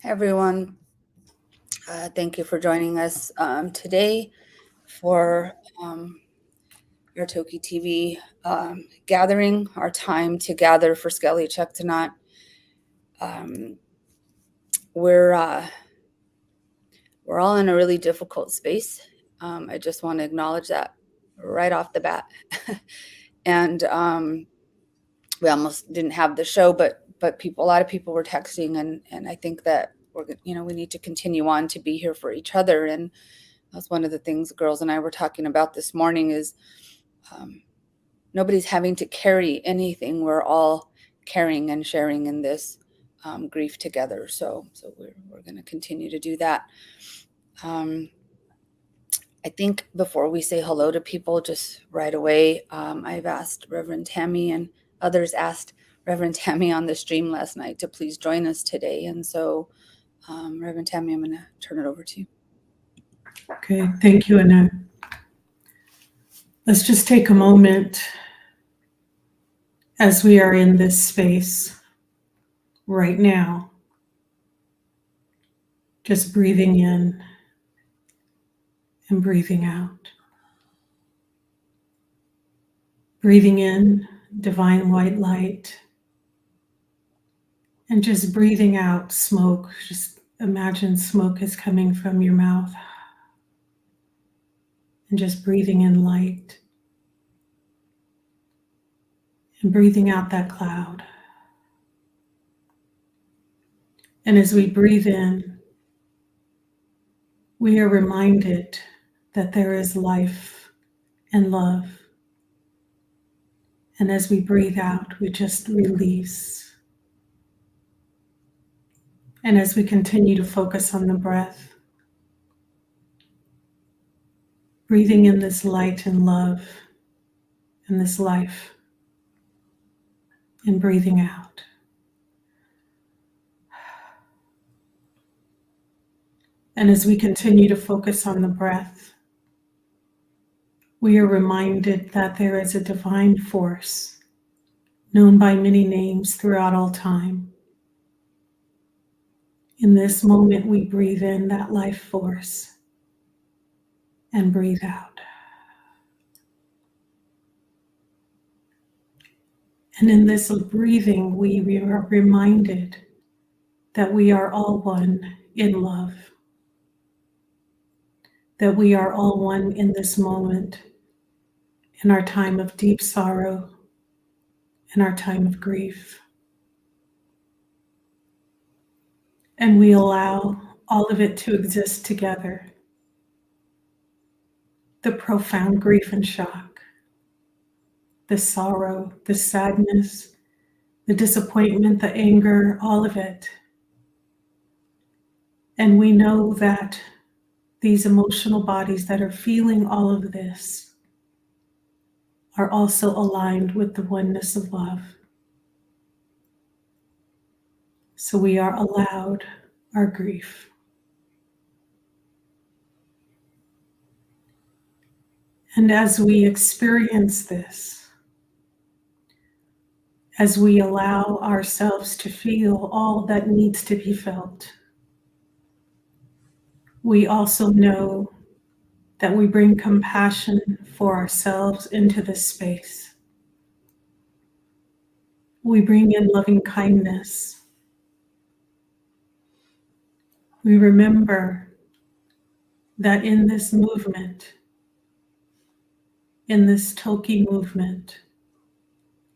Everyone, thank you for joining us today for our TokiTV gathering, our time to gather for Sk'aliCh'elh-tenaut. We're all in a really difficult space. I just want to acknowledge that right off the bat. And we almost didn't have the show, but a lot of people were texting, and I think that we need to continue on to be here for each other. And that's one of the things the girls and I were talking about this morning is nobody's having to carry anything. We're all carrying and sharing in this grief together. So we're going to continue to do that. I think before we say hello to people just right away, I've asked Reverend Tammy, and others asked Reverend Tammy on the stream last night to please join us today. And so, Reverend Tammy, I'm going to turn it over to you. Okay, thank you, Annette. Let's just take a moment as we are in this space right now, just breathing in and breathing out. Breathing in divine white light, and just breathing out smoke. Just imagine smoke is coming from your mouth, and just breathing in light and breathing out that cloud. And as we breathe in, we are reminded that there is life and love. And as we breathe out, we just release. And as we continue to focus on the breath, breathing in this light and love and this life, and breathing out. And as we continue to focus on the breath, we are reminded that there is a divine force known by many names throughout all time. In this moment, we breathe in that life force and breathe out. And in this breathing, we are reminded that we are all one in love. that we are all one in this moment, in our time of deep sorrow, in our time of grief. And we allow all of it to exist together. The profound grief and shock, the sorrow, the sadness, the disappointment, the anger, all of it. And we know that these emotional bodies that are feeling all of this are also aligned with the oneness of love. So we are allowed our grief. And as we experience this, as we allow ourselves to feel all that needs to be felt, we also know that we bring compassion for ourselves into this space. We bring in loving kindness. We remember that in this movement, in this Toki movement,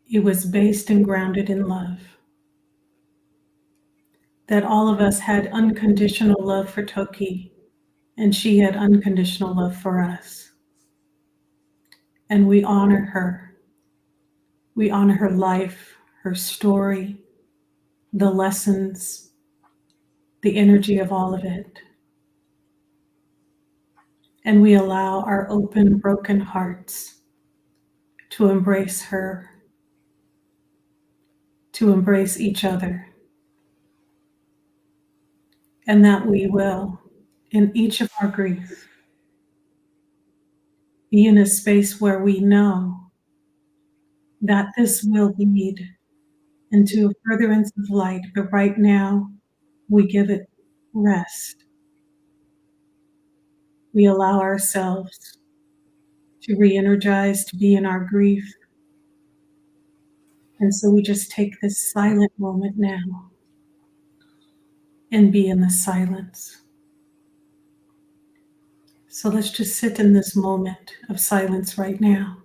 it was based and grounded in love. That all of us had unconditional love for Toki, and she had unconditional love for us. And we honor her. We honor her life, her story, the lessons, the energy of all of it. And we allow our open, broken hearts to embrace her, to embrace each other. And that we will, in each of our grief, be in a space where we know that this will lead into a furtherance of light, but right now we give it rest. We allow ourselves to re-energize, to be in our grief. And so we just take this silent moment now and be in the silence. So let's just sit in this moment of silence right now.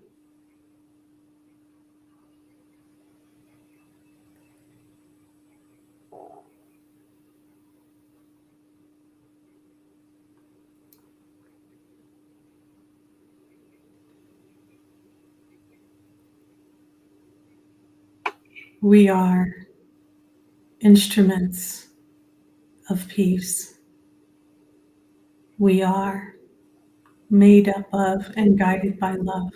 We are instruments of peace. We are made up of and guided by love.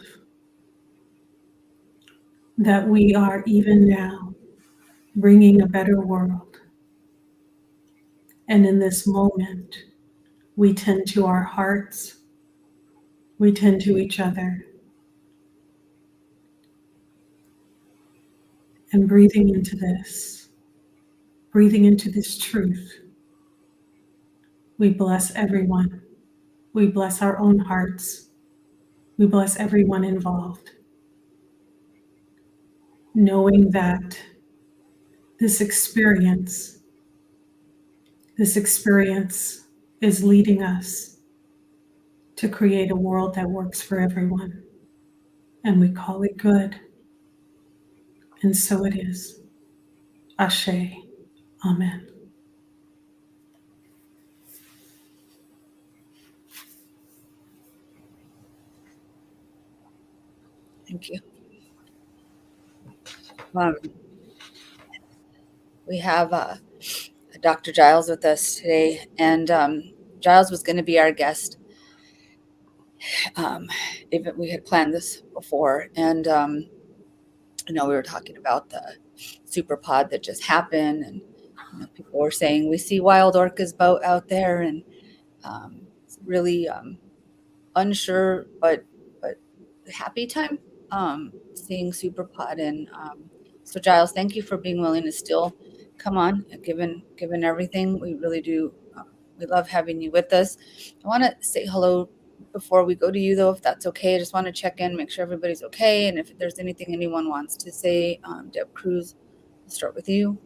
That we are even now bringing a better world. And in this moment, we tend to our hearts, we tend to each other. And breathing into this truth, we bless everyone. We bless our own hearts. We bless everyone involved. Knowing that this experience is leading us to create a world that works for everyone. And we call it good. And so it is. Ashe. Amen. Thank you. We have Dr. Giles with us today, and Giles was going to be our guest. Even we had planned this before, and we were talking about the super pod that just happened, and people were saying we see wild orcas boat out there, and it's really unsure, but happy time seeing Superpod. And so Giles, thank you for being willing to still come on, given everything. We really do. We love having you with us. I want to say hello before we go to you, though, if that's okay. I just want to check in, make sure everybody's okay, and if there's anything anyone wants to say. Deb Cruz, I'll start with you.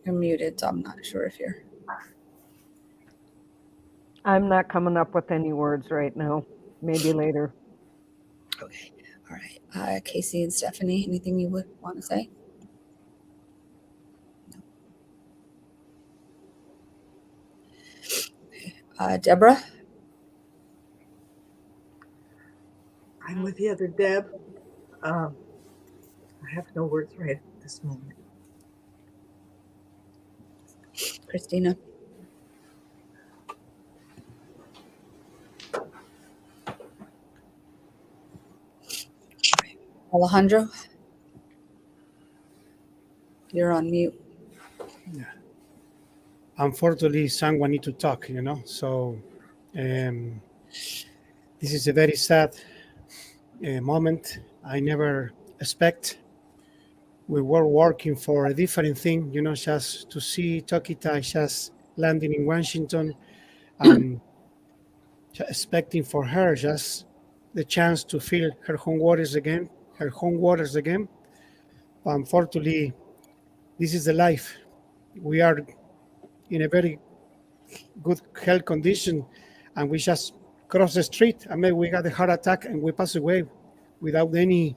You're muted, so I'm not sure if you're. I'm not coming up with any words right now. Maybe later. Okay. All right. Casey and Stephanie, anything you would want to say? Deborah? I'm with the other Deb. I have no words right at this moment. Christina? Alejandro? You're on mute. Yeah. Unfortunately, someone need to talk, So this is a very sad moment. I never expect. We were working for a different thing, just to see Tokita just landing in Washington and expecting for her just the chance to feel her home waters again, But unfortunately, this is the life. We are in a very good health condition, and we just cross the street, and maybe we got a heart attack and we pass away without any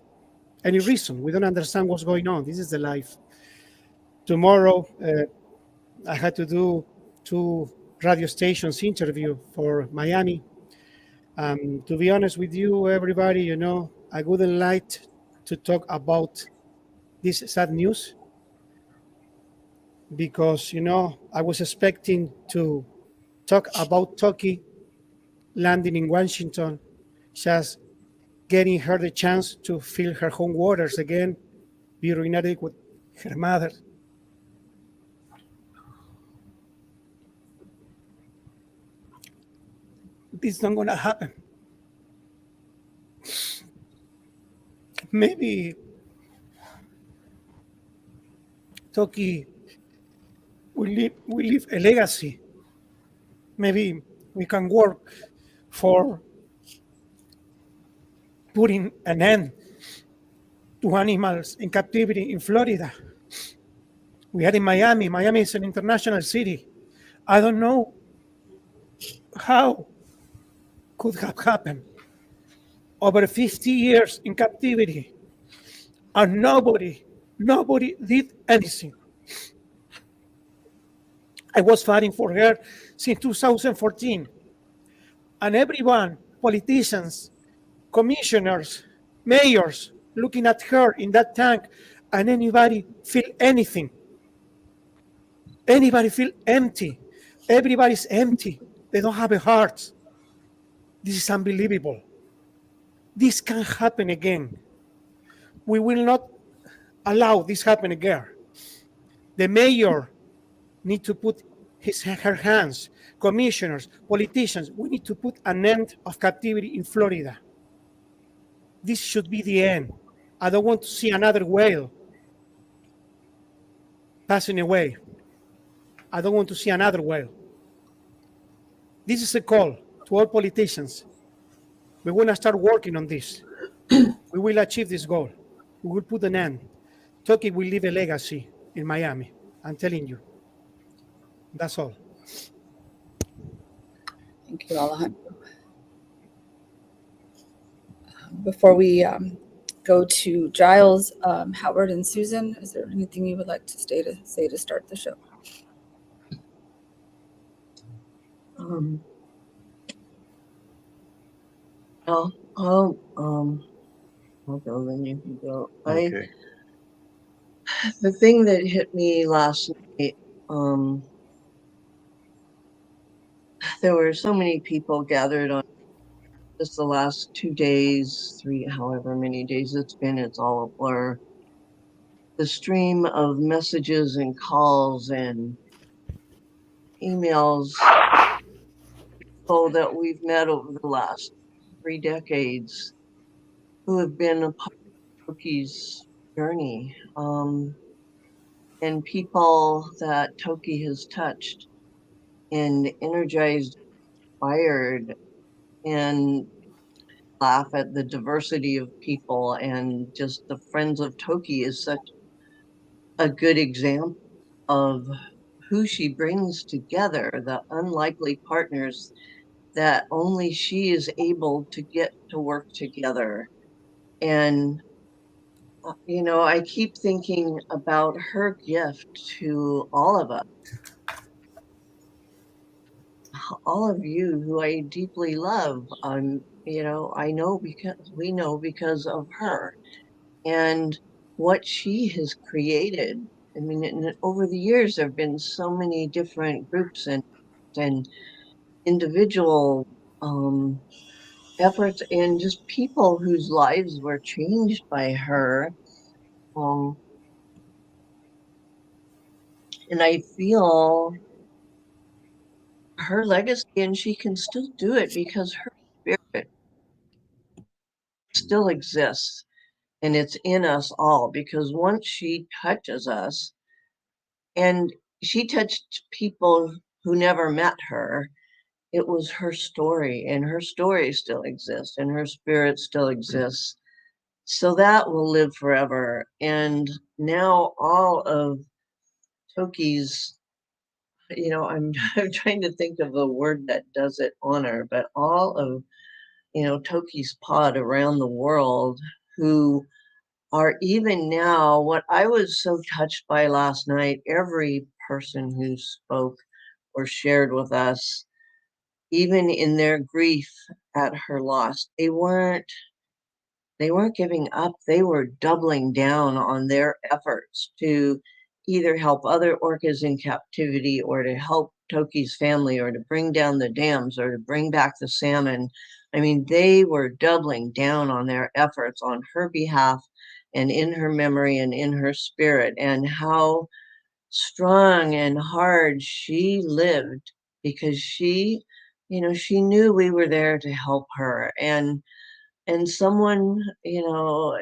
reason. We don't understand what's going on. This is the life. Tomorrow, I had to do 2 radio stations interview for Miami. To be honest with you, everybody, I wouldn't like to talk about this sad news because, I was expecting to talk about Toki landing in Washington, just getting her the chance to feel her home waters again, be reunited with her mother. This is not going to happen. Maybe Toki will leave a legacy. Maybe we can work for putting an end to animals in captivity in Florida. We are in Miami. Miami is an international city. I don't know how could have happened. Over 50 years in captivity, and nobody did anything. I was fighting for her since 2014, and everyone, politicians, commissioners, mayors, looking at her in that tank, and anybody feel anything. Anybody feel empty. Everybody's empty. They don't have a heart. This is unbelievable. This can happen again. We will not allow this happen again. The mayor need to put her hands, commissioners, politicians, we need to put an end of captivity in Florida. This should be the end. I don't want to see another whale passing away. I don't want to see another whale. This is a call to all politicians. We want to start working on this. We will achieve this goal. We will put an end. Toki will leave a legacy in Miami. I'm telling you. That's all. Thank you, Alejandro. Before we go to Giles, Howard, and Susan, is there anything you would like to say to start the show? I'll go, then you can go. Okay. The thing that hit me last night, there were so many people gathered on just the last 2 days, 3, however many days it's been, it's all a blur. The stream of messages and calls and emails, people that we've met over the last 3 decades who have been a part of Toki's journey, and people that Toki has touched and energized, inspired, and laugh at the diversity of people. And just the Friends of Toki is such a good example of who she brings together, the unlikely partners that only she is able to get to work together. And, I keep thinking about her gift to all of us, all of you who I deeply love. I know because of her and what she has created. I mean, over the years, there have been so many different groups and individual efforts and just people whose lives were changed by her. Um, and I feel her legacy, and she can still do it because her spirit still exists and it's in us all. Because once she touches us, and she touched people who never met her, it was her story, and her story still exists, and her spirit still exists. So that will live forever. And now all of Toki's, I'm, I'm trying to think of a word that does it honor, but all of, Toki's pod around the world who are even now, what I was so touched by last night, every person who spoke or shared with us, even in their grief at her loss, they weren't giving up. They were doubling down on their efforts to either help other orcas in captivity or to help Toki's family or to bring down the dams or to bring back the salmon. I mean, they were doubling down on their efforts on her behalf and in her memory and in her spirit, and how strong and hard she lived because she knew we were there to help her. And someone, you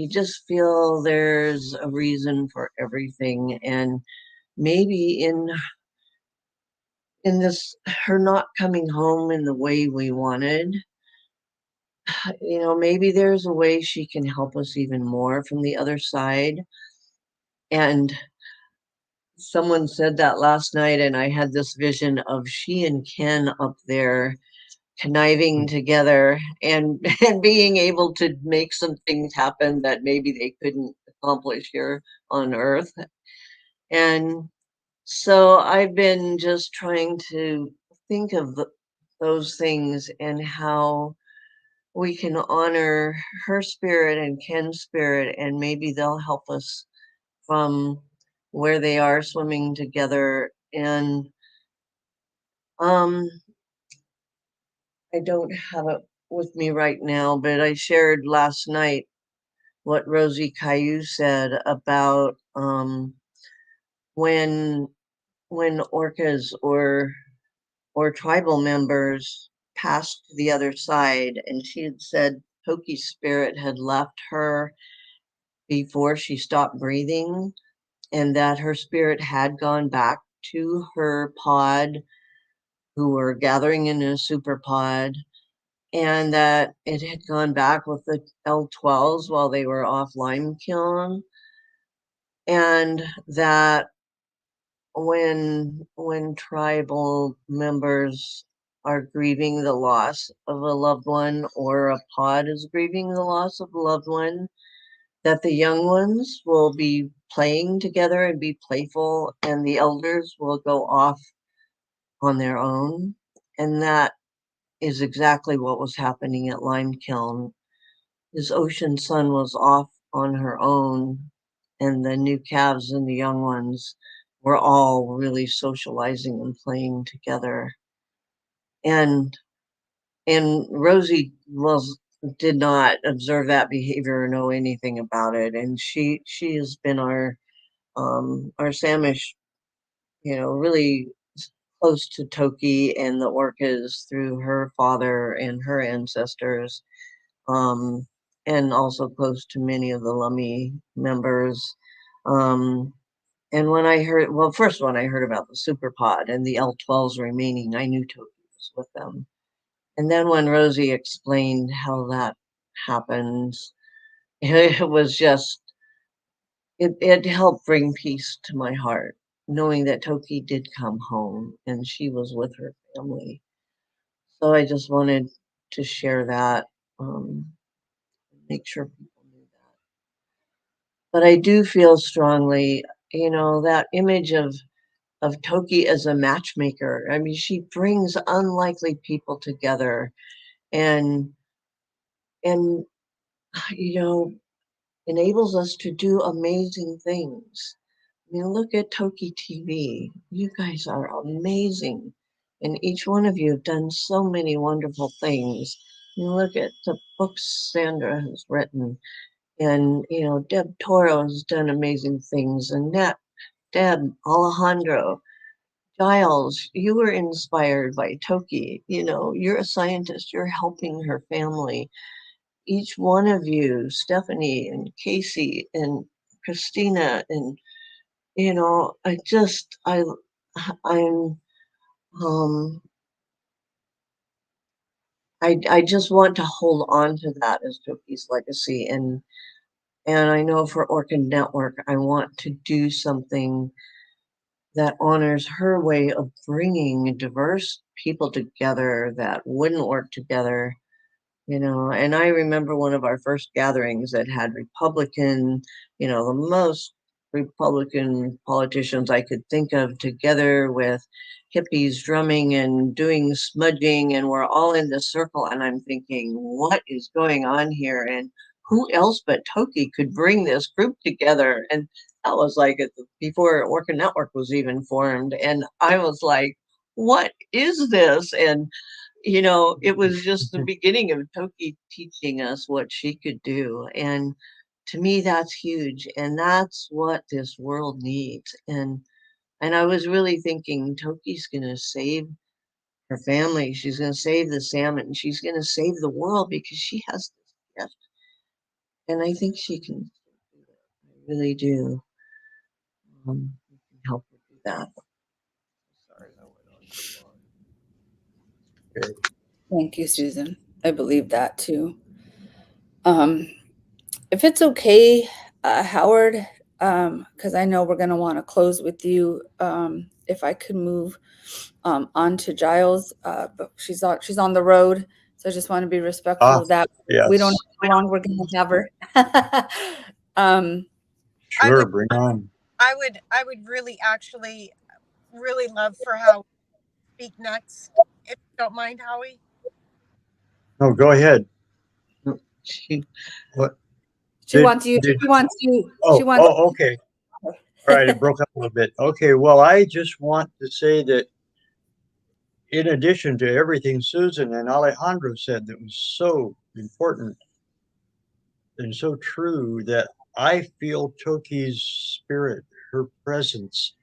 just feel there's a reason for everything. And maybe in this, her not coming home in the way we wanted, maybe there's a way she can help us even more from the other side. And someone said that last night, and I had this vision of she and Ken up there conniving together and and being able to make some things happen that maybe they couldn't accomplish here on Earth. And so I've been just trying to think of those things and how we can honor her spirit and Ken's spirit, and maybe they'll help us from where they are swimming together. And um I don't have it with me right now, but I shared last night what Rosie Caillou said about when orcas or tribal members passed to the other side, and she had said Toki's spirit had left her before she stopped breathing, and that her spirit had gone back to her pod, who were gathering in a super pod, and that it had gone back with the L12s while they were off Sk'aliCh'elh-tenaut, and that when tribal members are grieving the loss of a loved one, or a pod is grieving the loss of a loved one, that the young ones will be playing together and be playful, and the elders will go off on their own. And that is exactly what was happening at Sk'aliCh'elh-tenaut. His ocean sun was off on her own, and the new calves and the young ones were all really socializing and playing together. And Rosie did not observe that behavior or know anything about it, and she has been our Samish, really close to Toki and the orcas through her father and her ancestors, and also close to many of the Lummi members. And when I heard, well, first when I heard about the superpod and the L12s remaining, I knew Toki was with them. And then when Rosie explained how that happens, it was just, it helped bring peace to my heart. knowing that Toki did come home and she was with her family. So I just wanted to share that, make sure people knew that. But I do feel strongly, that image of Toki as a matchmaker. I mean, she brings unlikely people together and and enables us to do amazing things. I mean, look at TokiTV. You guys are amazing. And each one of you have done so many wonderful things. You look at the books Sandra has written, and Deb Toro has done amazing things. Annette, Deb, Alejandro, Giles, you were inspired by Toki. You're a scientist, you're helping her family. Each one of you, Stephanie and Casey and Christina, and I'm I just want to hold on to that as Toki's legacy, and I know for Orchid Network, I want to do something that honors her way of bringing diverse people together that wouldn't work together. And I remember one of our first gatherings that had Republican, the most Republican politicians I could think of, together with hippies drumming and doing smudging, and we're all in this circle, and I'm thinking, what is going on here? And who else but Toki could bring this group together? And that was like before Orca Network was even formed, and I was like, what is this? And it was just the beginning of Toki teaching us what she could do. And to me, that's huge. And that's what this world needs. And I was really thinking Toki's going to save her family. She's going to save the salmon. She's going to save the world because she has this gift. And I think she can do it. I really do. We can help her do that. Sorry, I went on too long. Okay. Thank you, Susan. I believe that too. If it's okay, Howard, because I know we're going to want to close with you. If I could move on to Giles, but she's on the road, so I just want to be respectful of that. Yes. We don't know how long we're going to have her. Sure, bring on. I would really actually really love for Howie to speak next, if you don't mind, Howie. No, go ahead. What? She wants you. She wants you. Okay. All right, it broke up a little bit. Okay, well, I just want to say that in addition to everything Susan and Alejandro said that was so important and so true, that I feel Toki's spirit, her presence,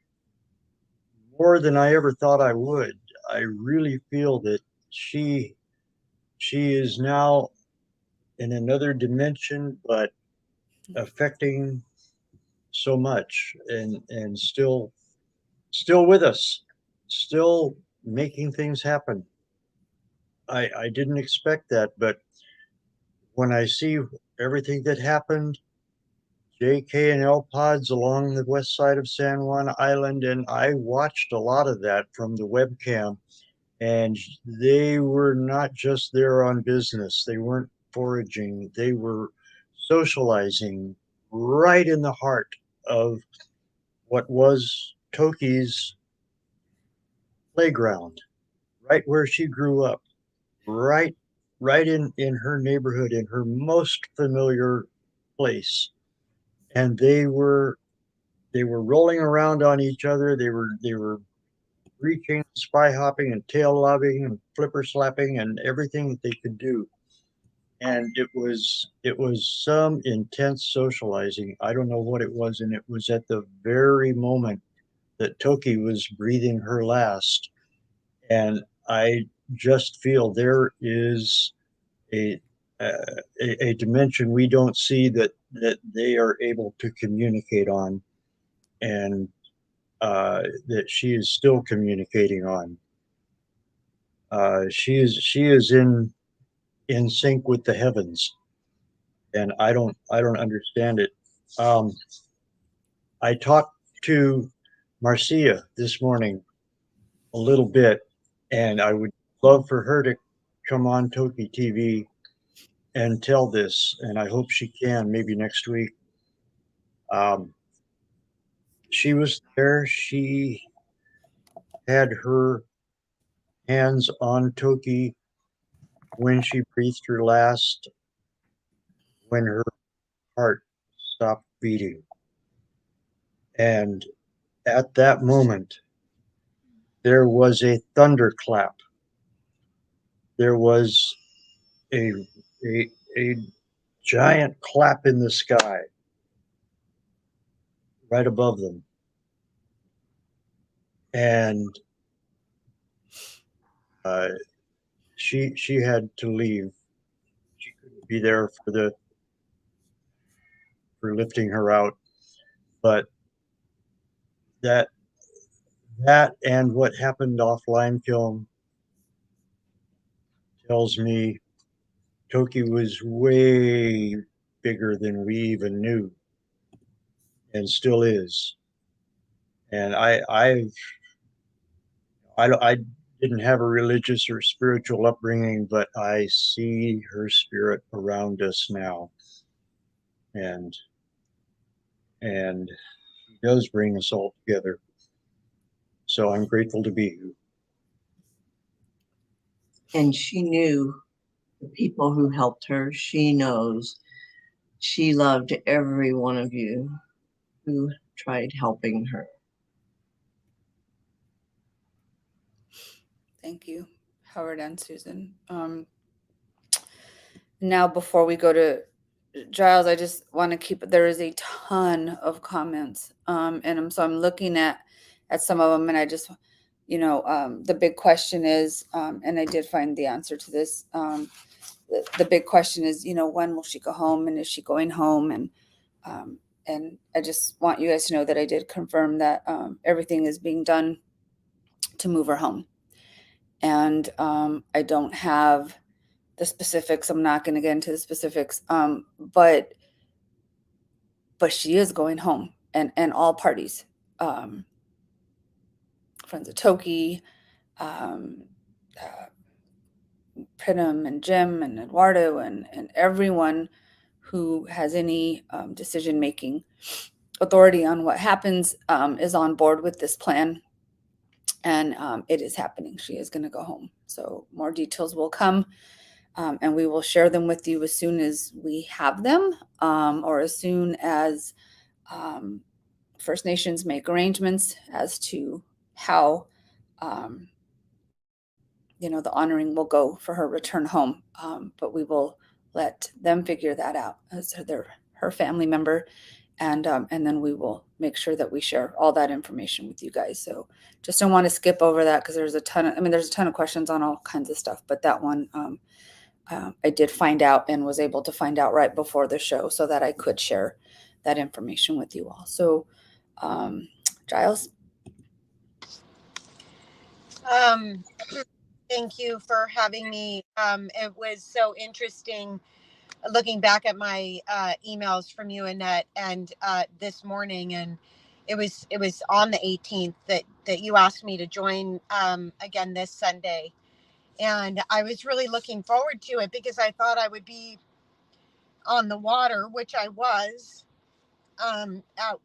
more than I ever thought I would. I really feel that she is now in another dimension, but affecting so much, and still with us, still making things happen. I didn't expect that, but when I see everything that happened, JK and L pods along the west side of San Juan Island, and I watched a lot of that from the webcam, and they were not just there on business. They weren't foraging. They were socializing right in the heart of what was Toki's playground, right where she grew up, right in her neighborhood, in her most familiar place. And they were rolling around on each other. They were reaching, spy hopping, and tail lobbing, and flipper slapping, and everything that they could do. And it was some intense socializing. I don't know what it was, and it was at the very moment that Toki was breathing her last. And I just feel there is a dimension we don't see that they are able to communicate on, and that she is still communicating on. She is in sync with the heavens, and I don't understand it. I talked to Marcia this morning a little bit, and I would love for her to come on TokiTV and tell this, and I hope she can, maybe next week. She was there. She had her hands on Toki when she breathed her last, when her heart stopped beating. And at that moment, there was a thunderclap. There was a, a giant clap in the sky right above them. And she had to leave. She couldn't be there for lifting her out. But that and what happened off Lime Kiln tells me Toki was way bigger than we even knew, and still is. And I didn't have a religious or spiritual upbringing, but I see her spirit around us now, and she does bring us all together. So I'm grateful to be here. And she knew the people who helped her. She knows. She loved every one of you who tried helping her. Thank you, Howard and Susan. Now, before we go to Giles, I just want to there is a ton of comments. And so I'm looking at some of them, and I just, the big question is, and I did find the answer to this. The big question is, when will she go home, and is she going home? And I just want you guys to know that I did confirm that everything is being done to move her home. And I don't have the specifics. I'm not going to get into the specifics. But she is going home, and all parties, friends of Toki, Pridham and Jim and Eduardo and everyone who has any decision-making authority on what happens is on board with this plan. And it is happening. She is going to go home. So more details will come, and we will share them with you as soon as we have them, or as soon as First Nations make arrangements as to how the honoring will go for her return home. But we will let them figure that out as her family member. And then we will make sure that we share all that information with you guys. So just don't want to skip over that, because there's a ton of questions on all kinds of stuff. But that one I did find out, and was able to find out right before the show, so that I could share that information with you all. So Giles? Thank you for having me. It was so interesting looking back at my emails from you, Annette, and this morning, and it was on the 18th that you asked me to join again this Sunday, and I was really looking forward to it, because I thought I would be on the water, which I was out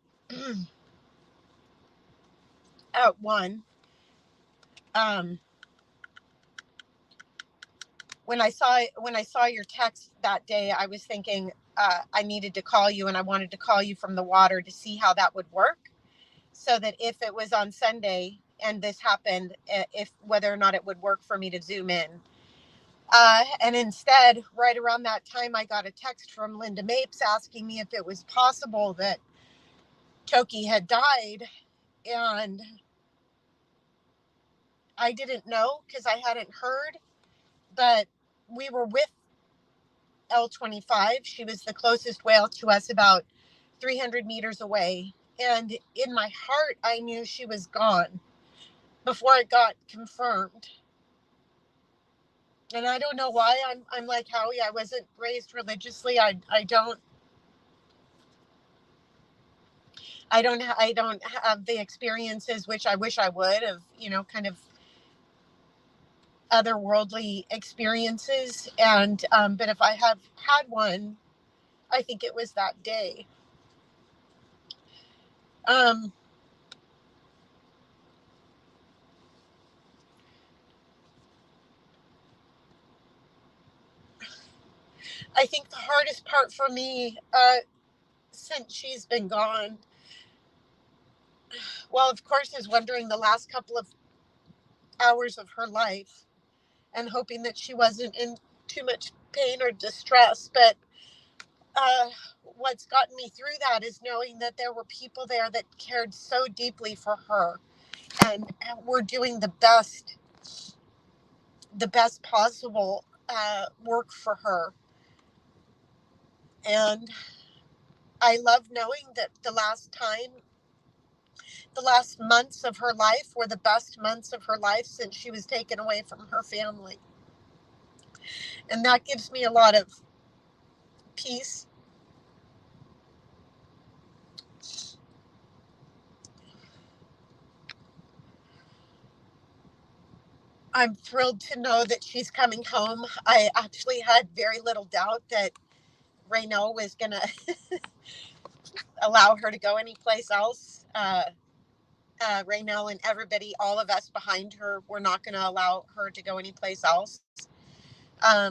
out one. When I saw your text that day, I was thinking I needed to call you, and I wanted to call you from the water to see how that would work, so that if it was on Sunday and this happened, if whether or not it would work for me to Zoom in. And instead, right around that time, I got a text from Linda Mapes asking me if it was possible that Toki had died, and I didn't know, because I hadn't heard, but we were with L25. She was the closest whale to us, about 300 meters away. And in my heart, I knew she was gone before it got confirmed. And I don't know why I'm like Howie. I wasn't raised religiously. I I don't have the experiences which I wish I would, of, you know, kind of otherworldly experiences. And but if I have had one, I think it was that day. I think the hardest part for me, since she's been gone, well, of course, is wondering the last couple of hours of her life and hoping that she wasn't in too much pain or distress. But uh, what's gotten me through that is knowing that there were people there that cared so deeply for her, and were doing the best possible work for her. And I love knowing that the last months of her life were the best months of her life since she was taken away from her family. And that gives me a lot of peace. I'm thrilled to know that she's coming home. I actually had very little doubt that Rayno was going to allow her to go anyplace else. Rayno and everybody, all of us behind her, were not going to allow her to go anyplace else. I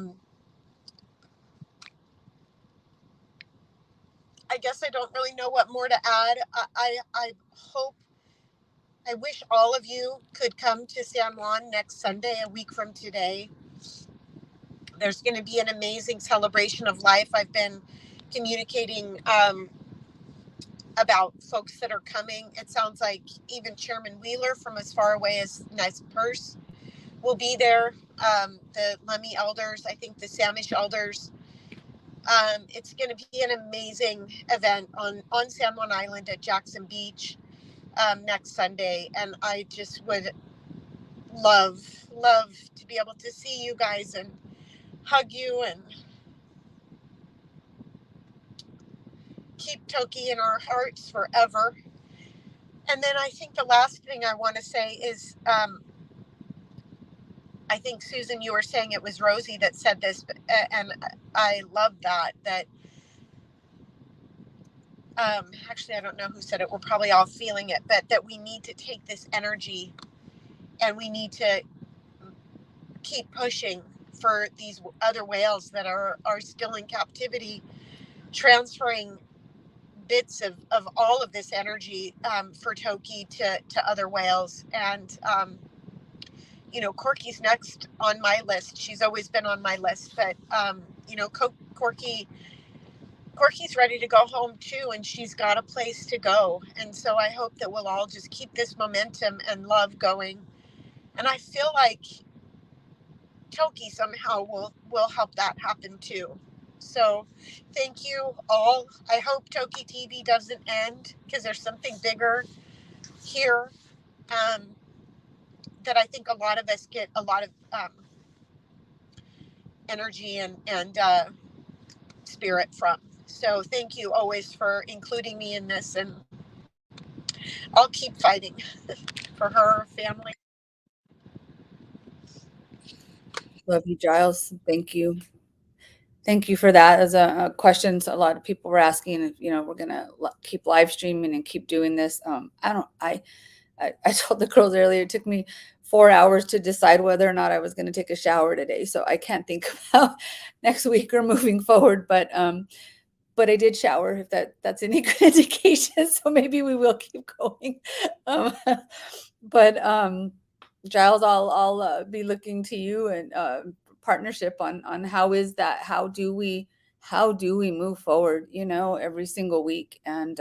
guess I don't really know what more to add. I hope, I wish all of you could come to San Juan next Sunday, a week from today. There's going to be an amazing celebration of life. I've been communicating about folks that are coming. It sounds like even Chairman Wheeler from as far away as Nez Perce will be there. The Lummi elders, I think the Samish elders. It's going to be an amazing event on San Juan Island at Jackson Beach next Sunday. And I just would love to be able to see you guys and hug you and keep Toki in our hearts forever. And then I think the last thing I want to say is, I think, Susan, you were saying it was Rosie that said this, and I love that actually, I don't know who said it. We're probably all feeling it, but that we need to take this energy and we need to keep pushing for these other whales that are still in captivity, transferring bits of all of this energy for Toki to other whales. And you know, Corky's next on my list. She's always been on my list, but you know, Corky's ready to go home too, and she's got a place to go. And so I hope that we'll all just keep this momentum and love going. And I feel like Toki somehow will help that happen too. So thank you all. I hope TokiTV doesn't end, because there's something bigger here that I think a lot of us get a lot of energy and spirit from. So thank you always for including me in this, and I'll keep fighting for her family. Love you, Giles. Thank you. Thank you for that. As a questions a lot of people were asking if, you know, we're gonna keep live streaming and keep doing this. I told the girls earlier, it took me 4 hours to decide whether or not I was going to take a shower today. So I can't think about next week or moving forward, but I did shower, if that's any good indication. So maybe we will keep going. Giles, I'll be looking to you and partnership on how is that, how do we move forward, you know, every single week. And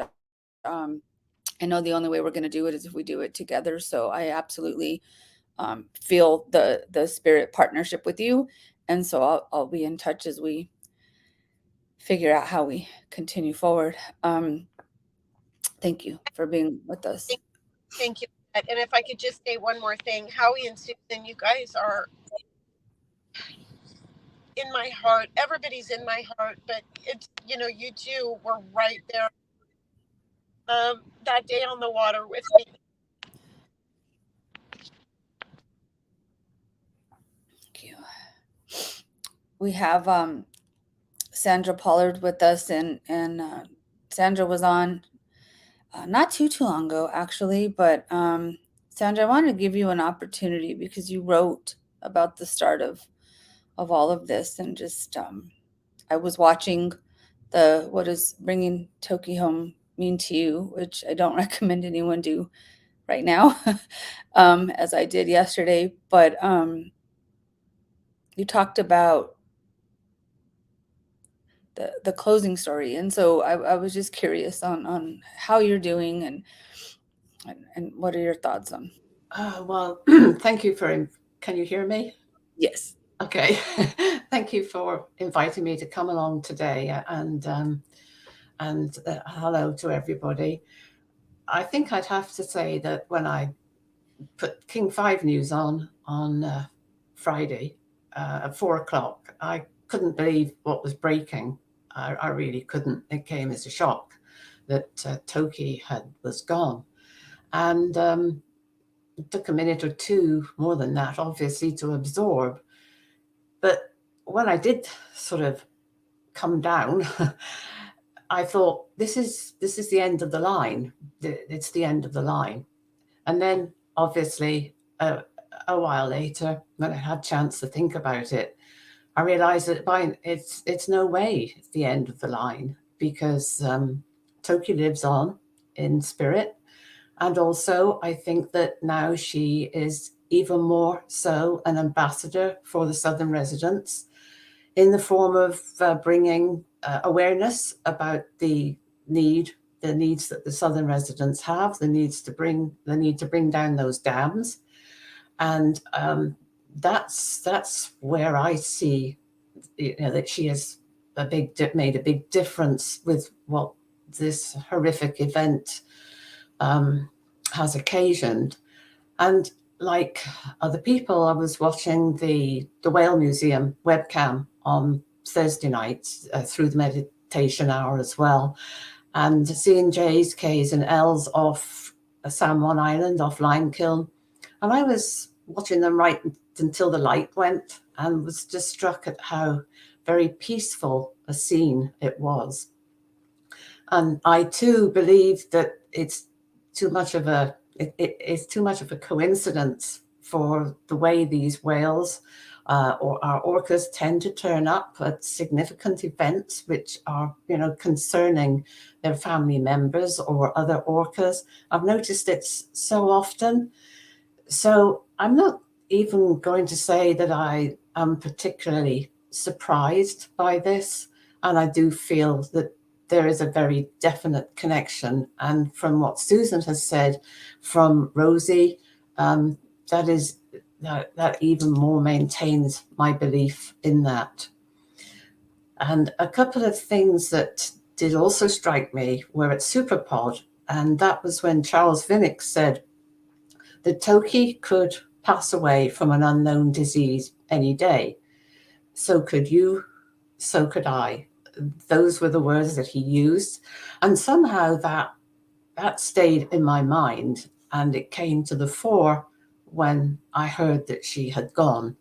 I know the only way we're going to do it is if we do it together. So I absolutely feel the spirit partnership with you. And so I'll be in touch as we figure out how we continue forward. Thank you for being with us. Thank you. And if I could just say one more thing, Howie and Susan, you guys are in my heart. Everybody's in my heart, but it's, you know, you two were right there that day on the water with me. Thank you. We have Sandra Pollard with us, and Sandra was on not too long ago, actually. But Sandra, I wanted to give you an opportunity because you wrote about the start of all of this, and just I was watching the "What Does Bringing Toki Home Mean to You," which I don't recommend anyone do right now, as I did yesterday. But you talked about the closing story, and so I was just curious on how you're doing, and what are your thoughts on? Well, thank you for, can you hear me? Yes. Okay. Thank you for inviting me to come along today, and hello to everybody. I think I'd have to say that when I put King 5 News on Friday at 4 o'clock, I couldn't believe what was breaking. I really couldn't. It came as a shock that Toki was gone. And it took a minute or two, more than that, obviously, to absorb. But when I did sort of come down, I thought, this is the end of the line. It's the end of the line. And then, obviously, a while later, when I had a chance to think about it, I realized that it's no way it's the end of the line, because Toki lives on in spirit. And also, I think that now she is even more so an ambassador for the Southern residents, in the form of bringing awareness about the needs that the Southern residents have, the need to bring down those dams. And that's where I see, that she has made a big difference with what this horrific event has occasioned. And like other people, I was watching the Whale Museum webcam on Thursday nights through the meditation hour as well, and seeing J's, K's and L's off San Juan Island, off Limekiln. And I was watching them right until the light went, and was just struck at how very peaceful a scene it was. And I too believe that it's too much of a coincidence for the way these whales or our orcas tend to turn up at significant events which are, concerning their family members or other orcas. I've noticed it so often. So I'm not even going to say that I am particularly surprised by this. And I do feel that there is a very definite connection. And from what Susan has said, from Rosie, that even more maintains my belief in that. And a couple of things that did also strike me were at Superpod, and that was when Charles Vinnick said that Toki could pass away from an unknown disease any day. So could you, so could I. Those were the words that he used. And somehow that stayed in my mind, and it came to the fore when I heard that she had gone.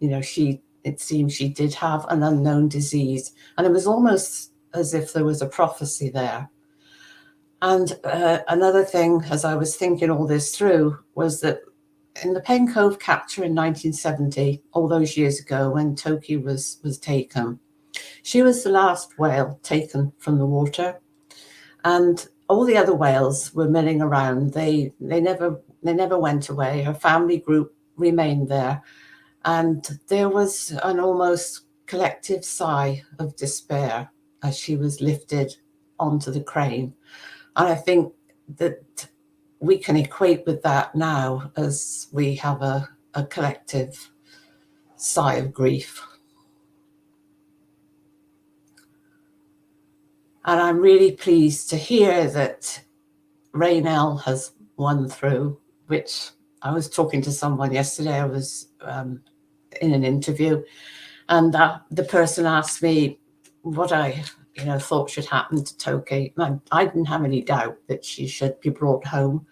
It seemed she did have an unknown disease, and it was almost as if there was a prophecy there. And another thing, as I was thinking all this through, was that in the Pen Cove capture in 1970, all those years ago when Toki was taken, she was the last whale taken from the water, and all the other whales were milling around. They never went away. Her family group remained there, and there was an almost collective sigh of despair as she was lifted onto the crane. And I think that we can equate with that now as we have a collective sigh of grief. And I'm really pleased to hear that Raynell has won through, which I was talking to someone yesterday. I was in an interview, and the person asked me what I thought should happen to Toki. I didn't have any doubt that she should be brought home,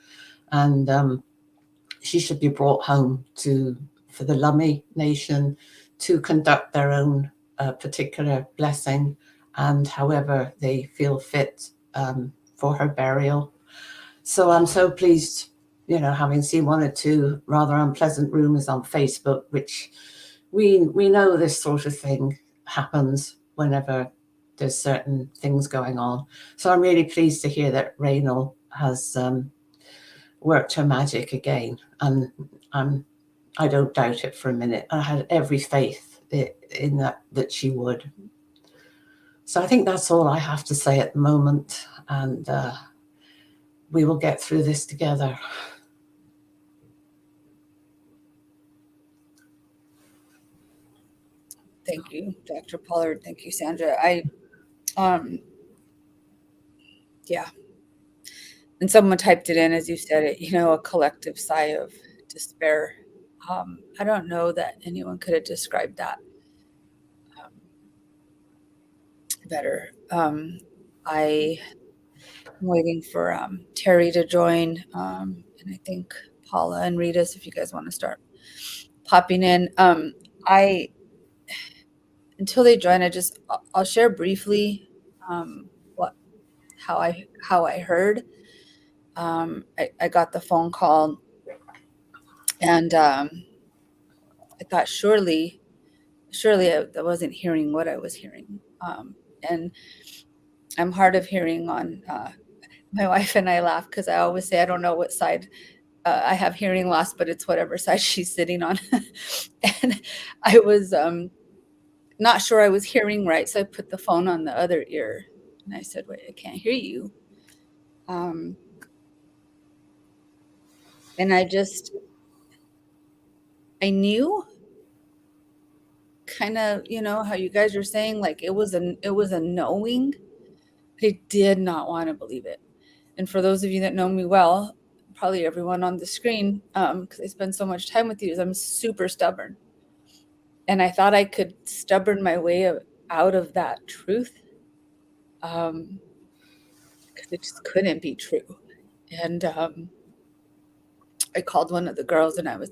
and she should be brought home for the Lummi Nation to conduct their own particular blessing, and however they feel fit for her burial. So I'm so pleased, having seen one or two rather unpleasant rumors on Facebook, which we know this sort of thing happens whenever there's certain things going on. So I'm really pleased to hear that Raynal has worked her magic again, and I don't doubt it for a minute. I had every faith in that she would. So I think that's all I have to say at the moment, and we will get through this together. Thank you, Dr. Pollard. Thank you, Sandra. Yeah. And someone typed it in, as you said it, a collective sigh of despair. I don't know that anyone could have described that better. I'm waiting for Terry to join, and I think Paula and Ritas, if you guys want to start popping in. Until they join, I'll share briefly how I heard. I got the phone call, and I thought surely I wasn't hearing what I was hearing. And I'm hard of hearing on, my wife and I laugh because I always say I don't know what side I have hearing loss, but it's whatever side she's sitting on. And I was not sure I was hearing right, so I put the phone on the other ear, and I said, "Wait, I can't hear you." And I knew, kind of, how you guys are saying, like it was a knowing. I did not want to believe it. And for those of you that know me well, probably everyone on the screen, because I spend so much time with you, is I'm super stubborn. And I thought I could stubborn my way out of that truth, because it just couldn't be true. And I called one of the girls, and I was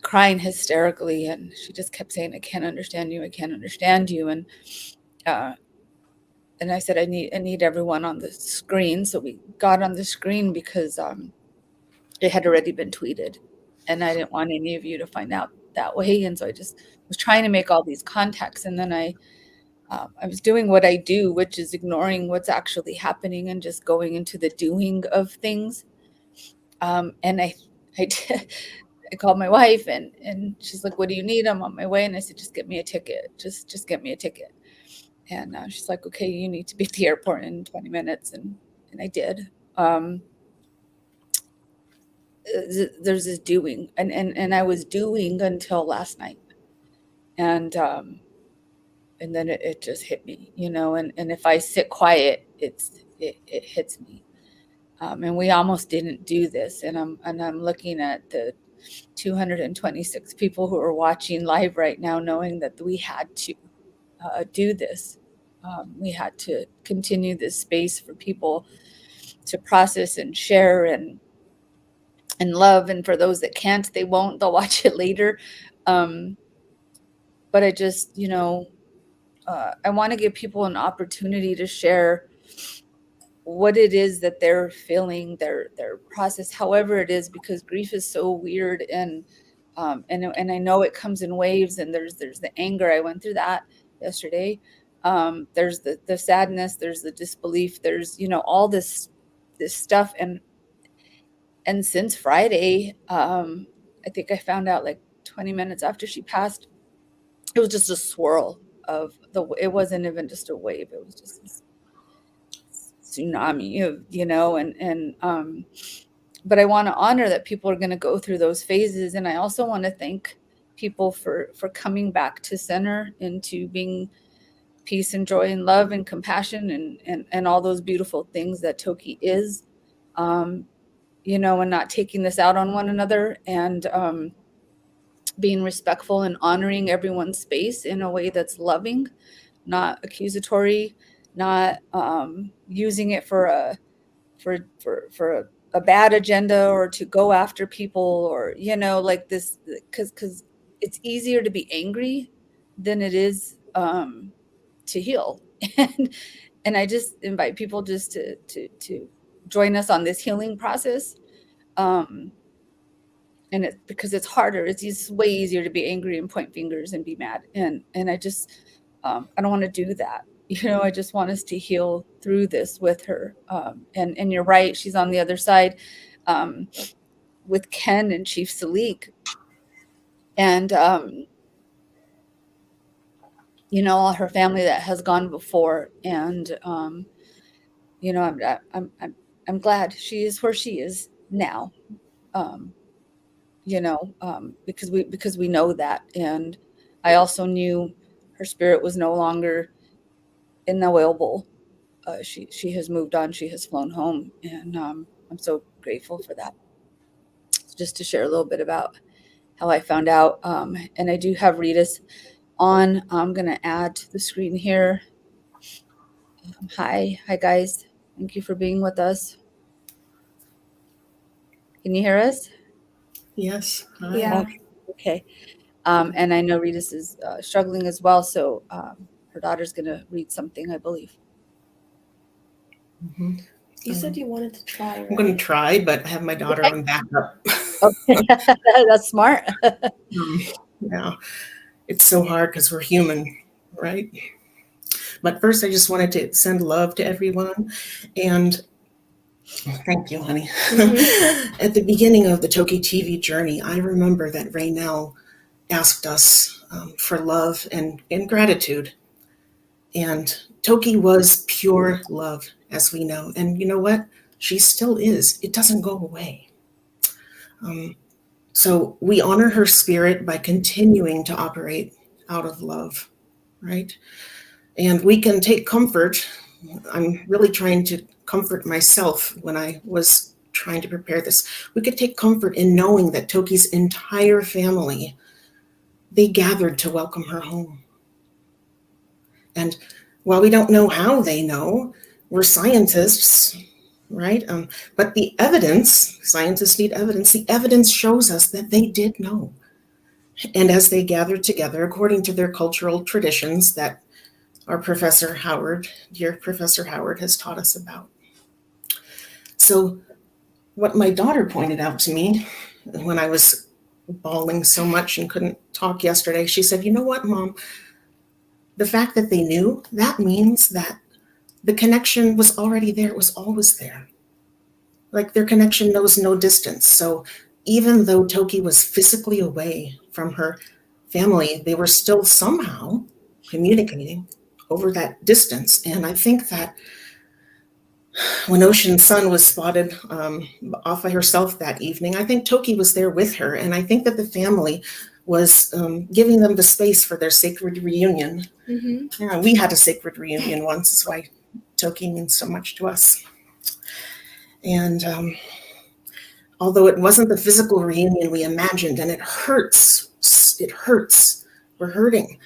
crying hysterically, and she just kept saying, "I can't understand you. I can't understand you." And I said, I need everyone on the screen. So we got on the screen because it had already been tweeted, and I didn't want any of you to find out that way. And so I just was trying to make all these contacts. And then I was doing what I do, which is ignoring what's actually happening and just going into the doing of things. And I did. I called my wife, and she's like, "What do you need? I'm on my way." And I said, "Just get me a ticket. Just get me a ticket." And she's like, "Okay, you need to be at the airport in 20 minutes. And I did. There's this doing, and I was doing until last night. And then it just hit me, and if I sit quiet, it hits me. And we almost didn't do this. And I'm looking at the 226 people who are watching live right now, knowing that we had to do this. We had to continue this space for people to process and share and love. And for those that can't, they'll watch it later. But I just, I want to give people an opportunity to share what it is that they're feeling, their process, however it is, because grief is so weird. And I know it comes in waves, and there's the anger. I went through that yesterday. There's the sadness, there's the disbelief, there's, all this stuff. And since Friday, I think I found out like 20 minutes after she passed, it was just a swirl of it wasn't even just a wave. It was just this tsunami of, but I want to honor that people are going to go through those phases. And I also want to thank people for coming back to center, into being peace and joy and love and compassion and all those beautiful things that Toki is, and not taking this out on one another, and being respectful and honoring everyone's space in a way that's loving, not accusatory. not using it for a bad agenda or to go after people, or like this, because it's easier to be angry than it is to heal. And I just invite people just to join us on this healing process. And it's because it's harder. It's way easier to be angry and point fingers and be mad. And I just, I don't want to do that. I just want us to heal through this with her. And you're right. She's on the other side with Ken and Chief Salik. And, all her family that has gone before. And, I'm glad she is where she is now. Because we know that. And I also knew her spirit was no longer in the whale bowl. She has moved on. She has flown home. And I'm so grateful for that. Just to share a little bit about how I found out. And I do have Rita's on. I'm going to add to the screen here. Hi guys. Thank you for being with us. Can you hear us? Yes. Hi. Yeah. Okay. And I know Rita's is struggling as well. So her daughter's going to read something, I believe. Mm-hmm. You said you wanted to try, right? I'm going to try, but I have my daughter on backup. Okay. That's smart. Yeah. It's so hard because we're human, right? But first, I just wanted to send love to everyone. And thank you, honey. Mm-hmm. At the beginning of the TokiTV journey, I remember that Raynell asked us for love and gratitude. And Toki was pure love, as we know. And you know what? She still is. It doesn't go away. So we honor her spirit by continuing to operate out of love, right? And we can take comfort. I'm really trying to comfort myself when I was trying to prepare this. We could take comfort in knowing that Toki's entire family, they gathered to welcome her home. And while we don't know how they know, we're scientists, right? But the evidence, scientists need evidence, the evidence shows us that they did know. And as they gathered together, according to their cultural traditions that our Professor Howard, dear Professor Howard, has taught us about. So what my daughter pointed out to me when I was bawling so much and couldn't talk yesterday, she said, you know what, Mom? The fact that they knew, that means that the connection was already there. It was always there. Like their connection knows no distance. So even though Toki was physically away from her family, they were still somehow communicating over that distance. And I think that when Ocean's Sun was spotted off by herself that evening, I think Toki was there with her. And I think that the family was giving them the space for their sacred reunion. Mm-hmm. Yeah, we had a sacred reunion once. That's why Toki means so much to us. And although it wasn't the physical reunion we imagined, and it hurts, we're hurting.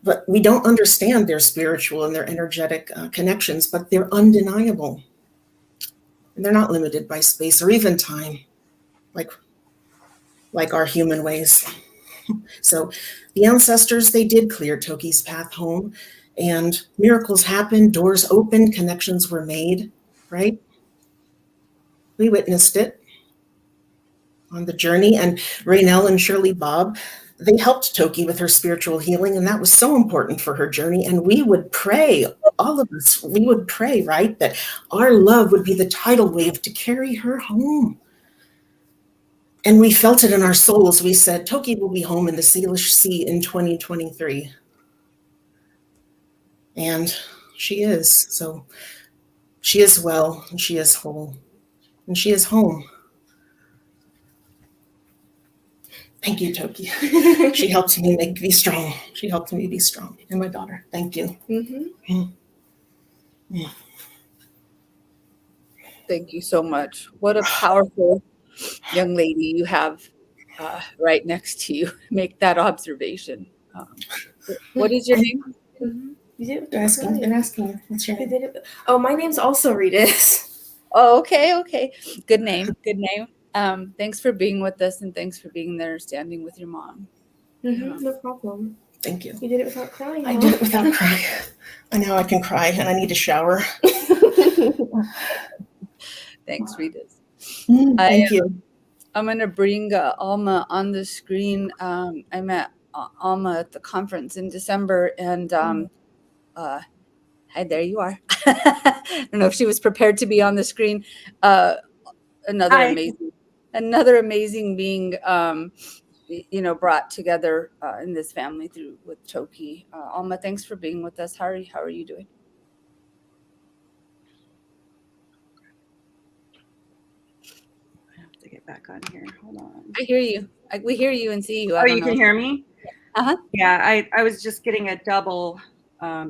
But we don't understand their spiritual and their energetic connections, but they're undeniable. And they're not limited by space or even time, like our human ways. So the ancestors, they did clear Toki's path home, and miracles happened, doors opened, connections were made, right? We witnessed it on the journey, and Raynell and Shirley Bob, they helped Toki with her spiritual healing, and that was so important for her journey. And we would pray, all of us, we would pray, right, that our love would be the tidal wave to carry her home. And we felt it in our souls. We said, Toki will be home in the Salish Sea in 2023. And she is. So she is well, and she is whole, and she is home. Thank you, Toki. She helped me be strong. She helped me be strong. And my daughter, thank you. Mm-hmm. Yeah. Thank you so much. What a powerful young lady you have right next to you. Make that observation. What is your name? You did it with They're the asking. crying. They're asking. What's your You name? did it. Oh, my name's also Redis. Oh, okay. Good name. Thanks for being with us, and thanks for being there, standing with your mom. No problem. Thank you. You did it without crying. I did it without crying. I know I can cry, and I need a shower. Thanks, Rita's. Thank you. I'm going to bring Alma on the screen. I met Alma at the conference in December, and hi, there you are. I don't know if she was prepared to be on the screen. Another Hi. amazing being, brought together in this family with Toki. Alma, thanks for being with us. How are you doing? I have to get back on here. Hold on. I hear you. We hear you and see you. Oh, you can hear me? Uh-huh. Yeah, I was just getting a double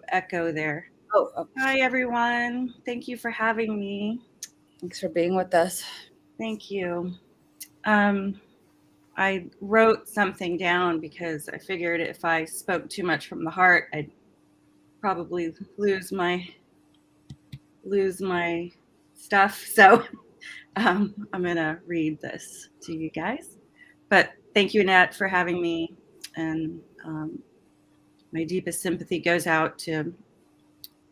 echo there. Oh, hi, everyone. Thank you for having me. Thanks for being with us. Thank you. I wrote something down because I figured if I spoke too much from the heart, I'd probably lose my stuff. So I'm going to read this to you guys. But thank you, Annette, for having me. And my deepest sympathy goes out to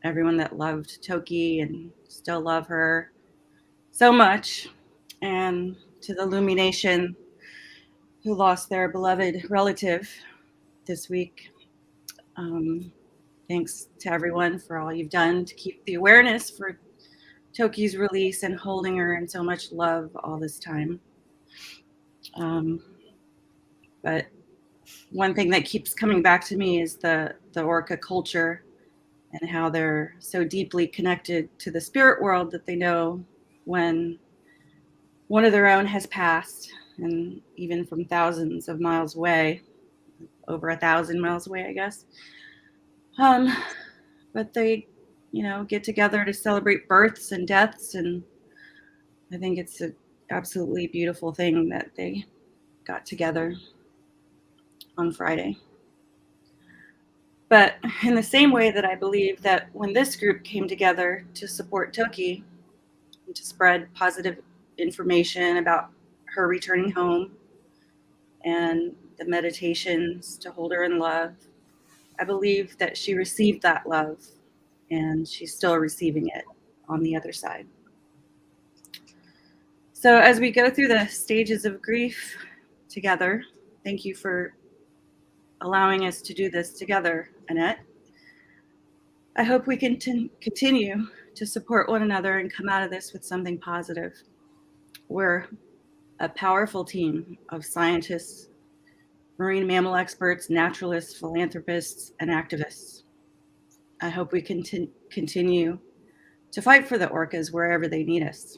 everyone that loved Toki and still love her so much. And to the Illumination who lost their beloved relative this week. Thanks to everyone for all you've done to keep the awareness for Toki's release and holding her in so much love all this time. But one thing that keeps coming back to me is the orca culture and how they're so deeply connected to the spirit world that they know when one of their own has passed, and even from thousands of miles away, over 1,000 miles away, I guess. But they, get together to celebrate births and deaths, and I think it's an absolutely beautiful thing that they got together on Friday. But in the same way that I believe that when this group came together to support Toki, and to spread positive information about her returning home and the meditations to hold her in love, I believe that she received that love and she's still receiving it on the other side. So as we go through the stages of grief together, thank you for allowing us to do this together, Annette. I hope we can continue to support one another and come out of this with something positive. We're a powerful team of scientists, marine mammal experts, naturalists, philanthropists, and activists. I hope we can continue to fight for the orcas wherever they need us.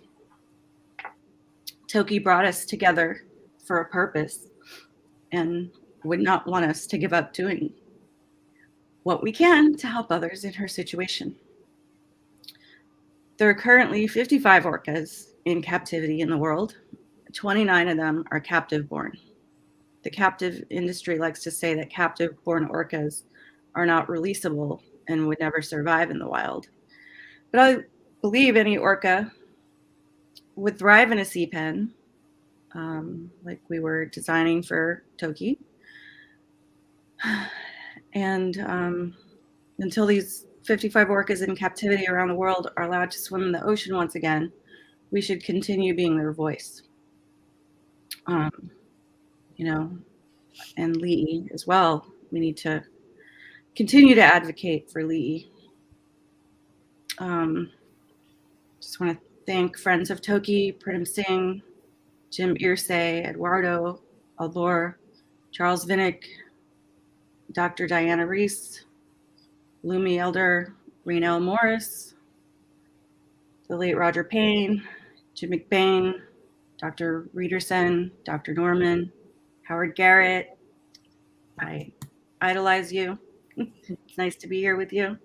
Toki brought us together for a purpose and would not want us to give up doing what we can to help others in her situation. There are currently 55 orcas in captivity in the world. 29 of them are captive born. The captive industry likes to say that captive born orcas are not releasable and would never survive in the wild. But I believe any orca would thrive in a sea pen, like we were designing for Toki. And until these 55 orcas in captivity around the world are allowed to swim in the ocean once again, we should continue being their voice. And Li'i as well. We need to continue to advocate for Li'i. Just want to thank friends of Toki, Pritam Singh, Jim Irsay, Eduardo Albor, Charles Vinnick, Dr. Diana Reese, Lumi Elder, Raynell Morris, the late Roger Payne, Jim McBain, Dr. Reederson, Dr. Norman, Howard Garrett. I idolize you. It's nice to be here with you.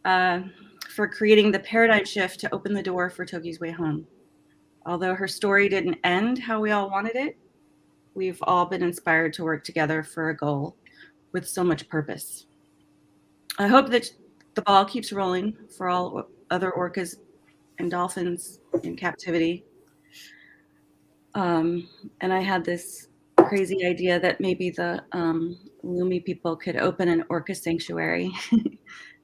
For creating the paradigm shift to open the door for Toki's way home. Although her story didn't end how we all wanted it, we've all been inspired to work together for a goal with so much purpose. I hope that the ball keeps rolling for all other orcas and dolphins in captivity. And I had this crazy idea that maybe the Lumi people could open an orca sanctuary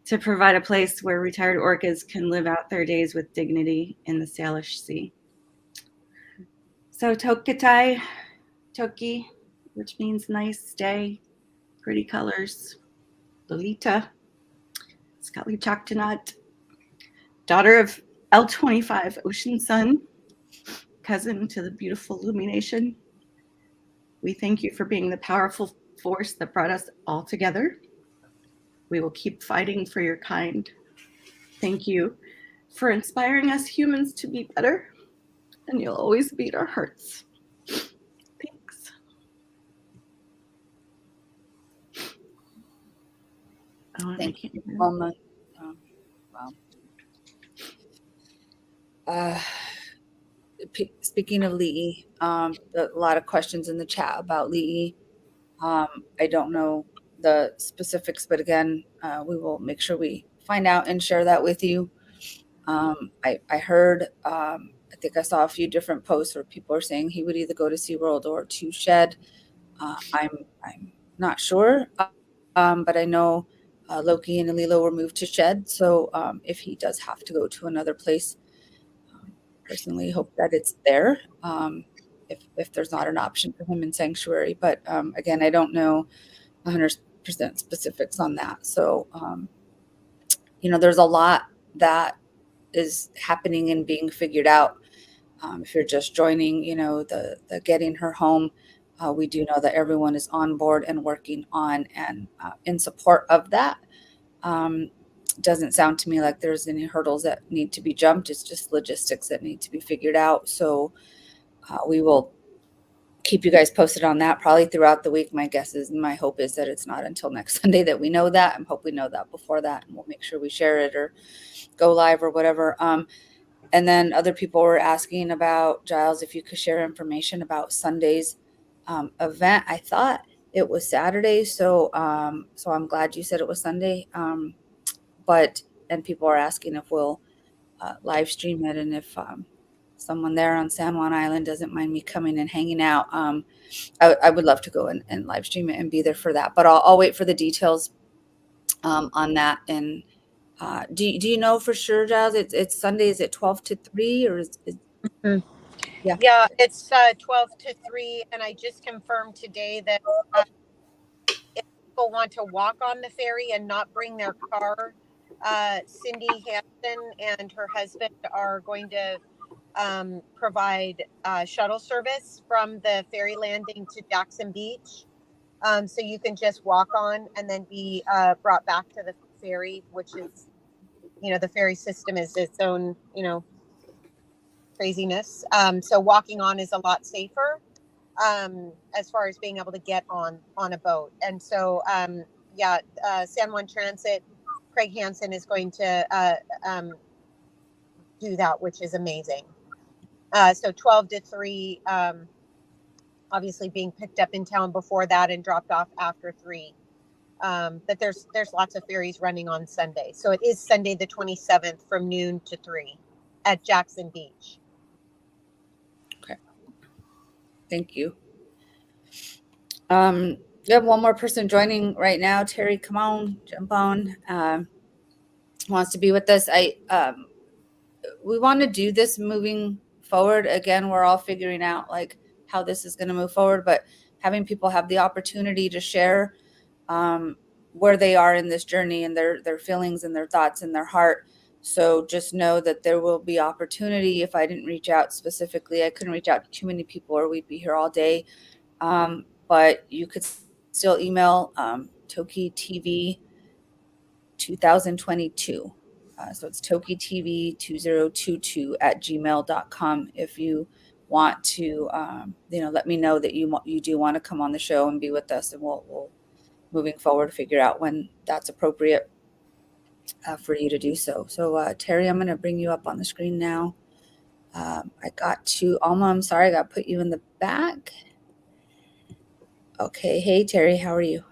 to provide a place where retired orcas can live out their days with dignity in the Salish Sea. So Tokitai, Toki, which means nice day, pretty colors. Lolita, Sk'aliCh'elh-tenaut, daughter of L25 Ocean Sun, cousin to the beautiful Illumination. We thank you for being the powerful force that brought us all together. We will keep fighting for your kind. Thank you for inspiring us humans to be better, and you'll always beat our hearts. Thanks. Thank you, Mama. Wow. Speaking of Lee, a lot of questions in the chat about Lee. I don't know the specifics, but again, we will make sure we find out and share that with you. I heard, I think I saw a few different posts where people are saying he would either go to SeaWorld or to Shed. I'm not sure, but I know Loki and Alilo were moved to Shed. So if he does have to go to another place, personally hope that it's there. If there's not an option for him in Sanctuary, but again, I don't know 100% specifics on that. So, there's a lot that is happening and being figured out. If you're just joining, the getting her home, we do know that everyone is on board and working on and in support of that. Doesn't sound to me like there's any hurdles that need to be jumped. It's just logistics that need to be figured out. So we will keep you guys posted on that probably throughout the week. My hope is that it's not until next Sunday that we know that. I hope we know that before that, and we'll make sure we share it or go live or whatever. And then other people were asking about, Giles, if you could share information about Sunday's event. I thought it was Saturday, so I'm glad you said it was Sunday. And people are asking if we'll live stream it, and if someone there on San Juan Island doesn't mind me coming and hanging out, I would love to go and live stream it and be there for that. But I'll wait for the details on that. And do you know for sure, Giles? It's Sunday. Is it 12 to 3 or is Yeah, it's 12 to 3, and I just confirmed today that if people want to walk on the ferry and not bring their car, Cindy Hansen and her husband are going to provide shuttle service from the ferry landing to Jackson Beach. So you can just walk on and then be brought back to the ferry, which is, the ferry system is its own, craziness. So walking on is a lot safer as far as being able to get on a boat. And so, San Juan Transit, Craig Hansen is going to do that, which is amazing. So 12 to 3, obviously being picked up in town before that and dropped off after 3. But there's lots of ferries running on Sunday. So it is Sunday the 27th from noon to 3 at Jackson Beach. Okay. Thank you. We have one more person joining right now. Terry, come on, jump on. Wants to be with us. We want to do this moving forward. Again, we're all figuring out like how this is going to move forward, but having people have the opportunity to share where they are in this journey and their feelings and their thoughts and their heart. So just know that there will be opportunity. If I didn't reach out specifically, I couldn't reach out to too many people or we'd be here all day. But you could still email TokiTV 2022. So it's TokiTV2022 at gmail.com. If you want to, let me know that you do want to come on the show and be with us, and we'll moving forward figure out when that's appropriate for you to do so. So Terry, I'm going to bring you up on the screen now. I got to Alma. I'm sorry, I got to put you in the back. Okay. Hey Terry, how are you?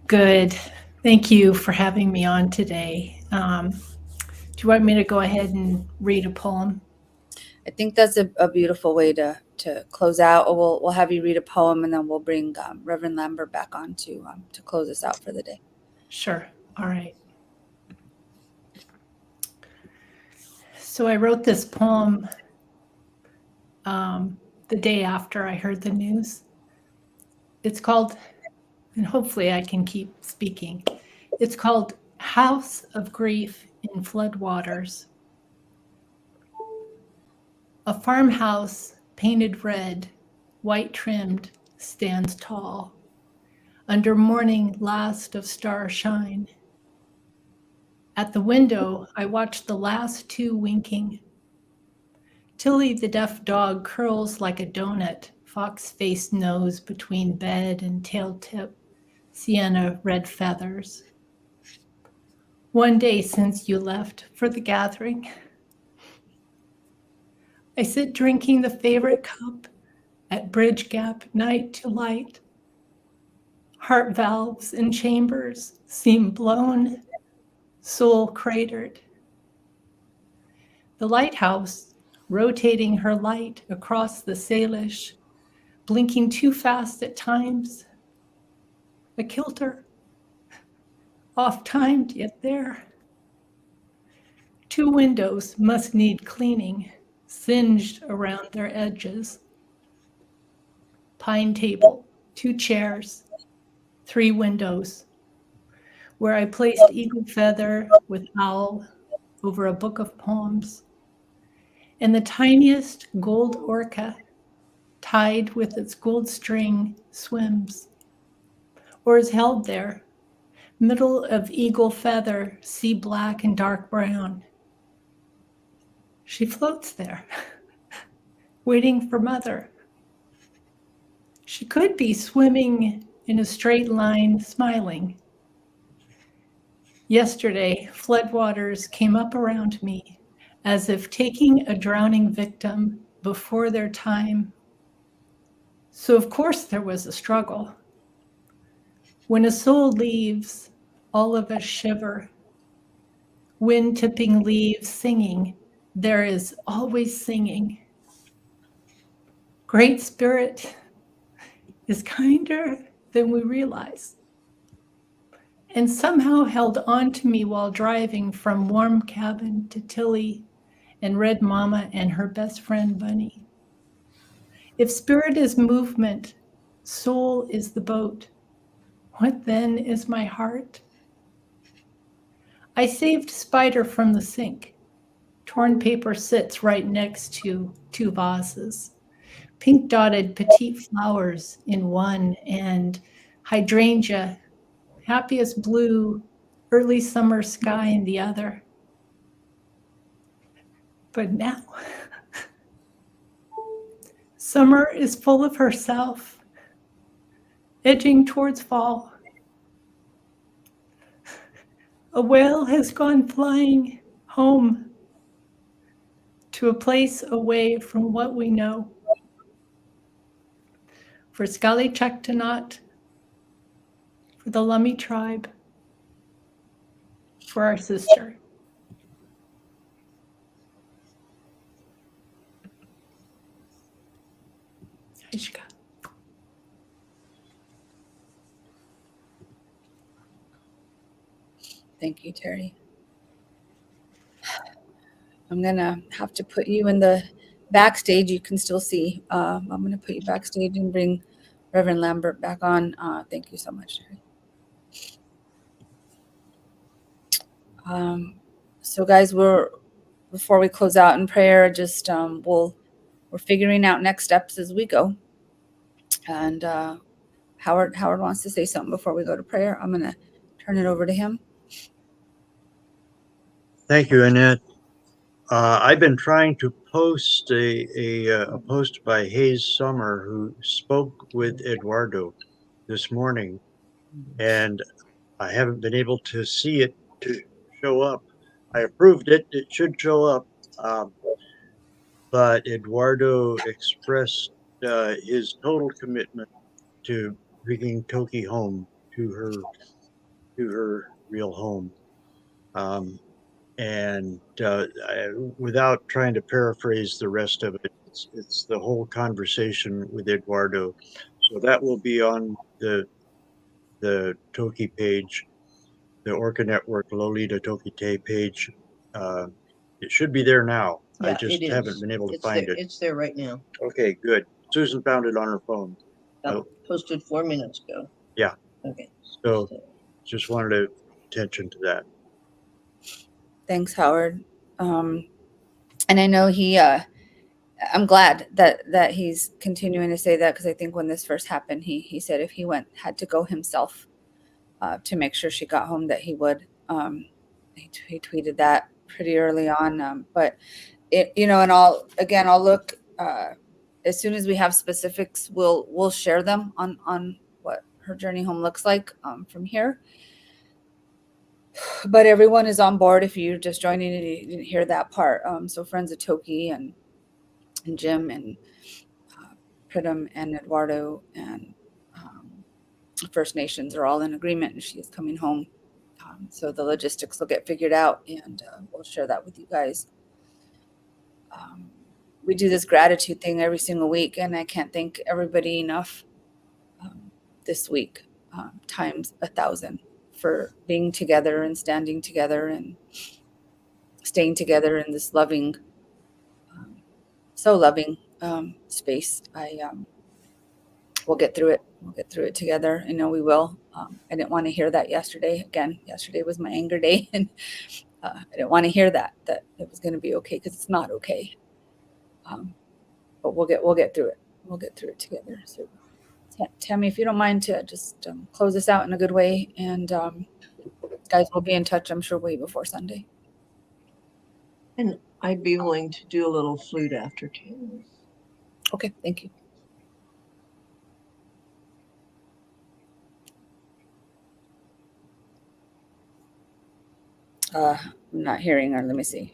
Good. Thank you for having me on today. Do you want me to go ahead and read a poem? I think that's a beautiful way to close out. Or we'll have you read a poem, and then we'll bring Reverend Lambert back on to close us out for the day. Sure. All right. So I wrote this poem the day after I heard the news. It's called, and hopefully I can keep speaking, it's called House of Grief in Floodwaters. A farmhouse painted red, white trimmed, stands tall, under morning last of star shine. At the window, I watch the last two winking. Tilly the deaf dog curls like a donut, fox-faced nose between bed and tail tip, sienna red feathers. One day since you left for the gathering, I sit drinking the favorite cup at Bridge Gap night to light. Heart valves and chambers seem blown, soul cratered. The lighthouse, rotating her light across the Salish, blinking too fast at times. A kilter, off-timed yet there. Two windows must need cleaning, singed around their edges. Pine table, two chairs, three windows, where I placed eagle feather with owl over a book of poems. And the tiniest gold orca, tied with its gold string, swims, or is held there, middle of eagle feather, sea black and dark brown. She floats there, waiting for mother. She could be swimming in a straight line, smiling. Yesterday, floodwaters came up around me, as if taking a drowning victim before their time. So of course there was a struggle. When a soul leaves, all of us shiver. Wind tipping leaves singing, there is always singing. Great Spirit is kinder than we realize, and somehow held on to me while driving from warm cabin to Tilly and Red Mama and her best friend Bunny. If spirit is movement, soul is the boat, what then is my heart? I saved Spider from the sink. Torn paper sits right next to two vases. Pink dotted petite flowers in one, and hydrangea, happiest blue, early summer sky in the other. But now, summer is full of herself, edging towards fall. A whale has gone flying home to a place away from what we know. For Sk'aliCh'elh-tenaut, for the Lummi tribe, for our sister. Ishka. Thank you, Terry. I'm gonna have to put you in the backstage. You can still see. I'm gonna put you backstage and bring Reverend Lambert back on. Thank you so much, Terry. So guys, before we close out in prayer, just we're figuring out next steps as we go. And Howard wants to say something before we go to prayer. I'm gonna turn it over to him. Thank you, Annette. I've been trying to post a post by Hayes Summer, who spoke with Eduardo this morning, and I haven't been able to see it to show up. I approved it. It should show up. But Eduardo expressed his total commitment to bringing Toki home to her to her real home. Without trying to paraphrase the rest of it, it's the whole conversation with Eduardo. So that will be on the Toki page, the Orca Network Lolita Tokite page. It should be there now. I Yeah, just it haven't is. been able to It's find there, it. It's there right now. Okay, good. Susan found it on her phone. Posted 4 minutes ago. Yeah. Okay. So just wanted to attention to that. Thanks, Howard. And I know I'm glad that he's continuing to say that, because I think when this first happened, he said if he had to go himself to make sure she got home, that he would. He tweeted that pretty early on, but and I'll look as soon as we have specifics. We'll share them on what her journey home looks like from here. But everyone is on board. If you're just joining and you didn't hear that part, so friends of Toki and Jim and Pritam and Eduardo and First Nations are all in agreement, and she is coming home. So the logistics will get figured out, and we'll share that with you guys. We do this gratitude thing every single week, and I can't thank everybody enough this week, times 1,000, for being together and standing together and staying together in this loving, so loving space. We'll get through it. We'll get through it together. I know we will. I didn't want to hear that yesterday. Again, yesterday was my anger day, and I didn't want to hear that it was going to be okay, because it's not okay. But we'll get through it. We'll get through it together. So, Tammy, if you don't mind to just close this out in a good way, and guys, we'll be in touch, I'm sure, way before Sunday. And I'd be willing to do a little flute after too. Okay, thank you. I'm not hearing her. Let me see.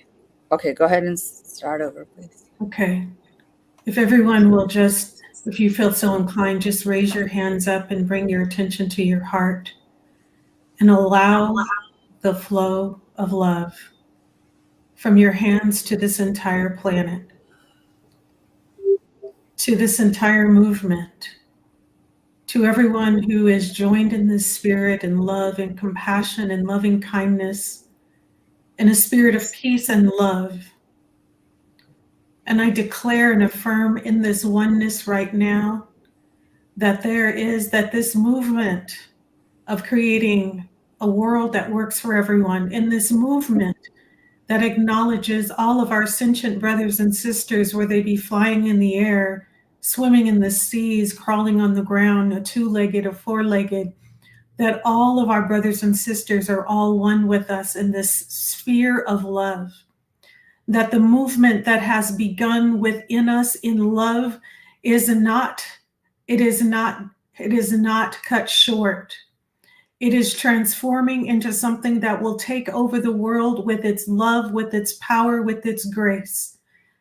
Okay, go ahead and start over, please. Okay. If everyone will just, if you feel so inclined, just raise your hands up and bring your attention to your heart and allow the flow of love from your hands to this entire planet, to this entire movement, to everyone who is joined in this spirit and love and compassion and loving kindness, in a spirit of peace and love. And I declare and affirm in this oneness right now that this movement of creating a world that works for everyone, in this movement that acknowledges all of our sentient brothers and sisters, whether they be flying in the air, swimming in the seas, crawling on the ground, a two-legged or four-legged, that all of our brothers and sisters are all one with us in this sphere of love. That the movement that has begun within us in love is not cut short. It is transforming into something that will take over the world with its love, with its power, with its grace.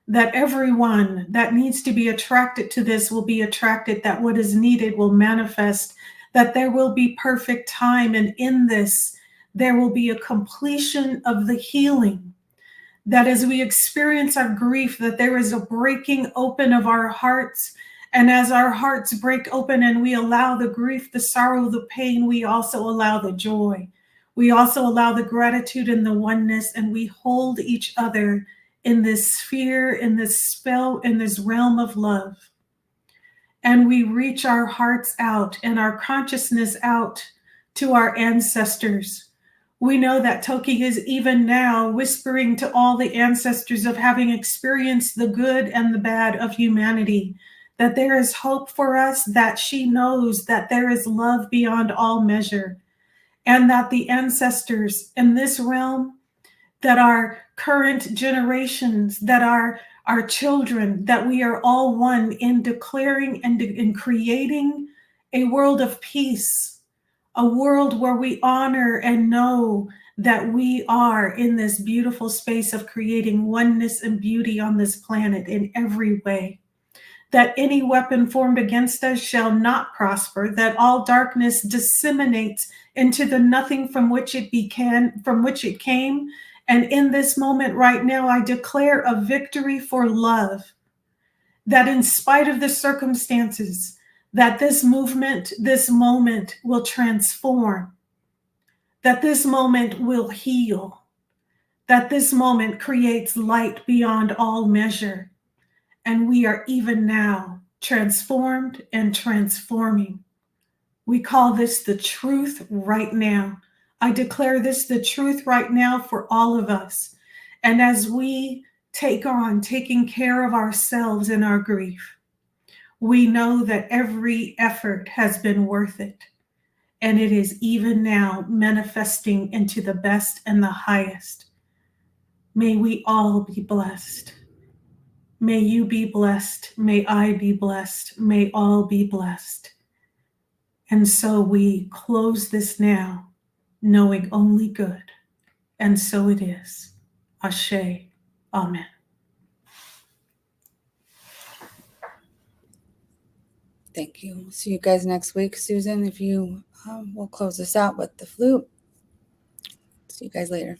That everyone that needs to be attracted to this will be attracted, that what is needed will manifest, that there will be perfect time, and in this, there will be a completion of the healing. That as we experience our grief, that there is a breaking open of our hearts. And as our hearts break open and we allow the grief, the sorrow, the pain, we also allow the joy. We also allow the gratitude and the oneness, and we hold each other in this sphere, in this spell, in this realm of love. And we reach our hearts out and our consciousness out to our ancestors. We know that Toki is even now whispering to all the ancestors of having experienced the good and the bad of humanity, that there is hope for us, that she knows that there is love beyond all measure, and that the ancestors in this realm, that our current generations, that our children, that we are all one in declaring and in creating a world of peace, a world where we honor and know that we are in this beautiful space of creating oneness and beauty on this planet in every way. that any weapon formed against us shall not prosper, that all darkness disseminates into the nothing from which it came. And in this moment right now, I declare a victory for love, that in spite of the circumstances, that this movement, this moment will transform, that this moment will heal, that this moment creates light beyond all measure. And we are even now transformed and transforming. We call this the truth right now. I declare this the truth right now for all of us. And as we take on taking care of ourselves in our grief, we know that every effort has been worth it. And it is even now manifesting into the best and the highest. May we all be blessed. May you be blessed. May I be blessed. May all be blessed. And so we close this now, knowing only good. And so it is. Ashe. Amen. Thank you. See you guys next week. Susan, if you will close us out with the flute. See you guys later.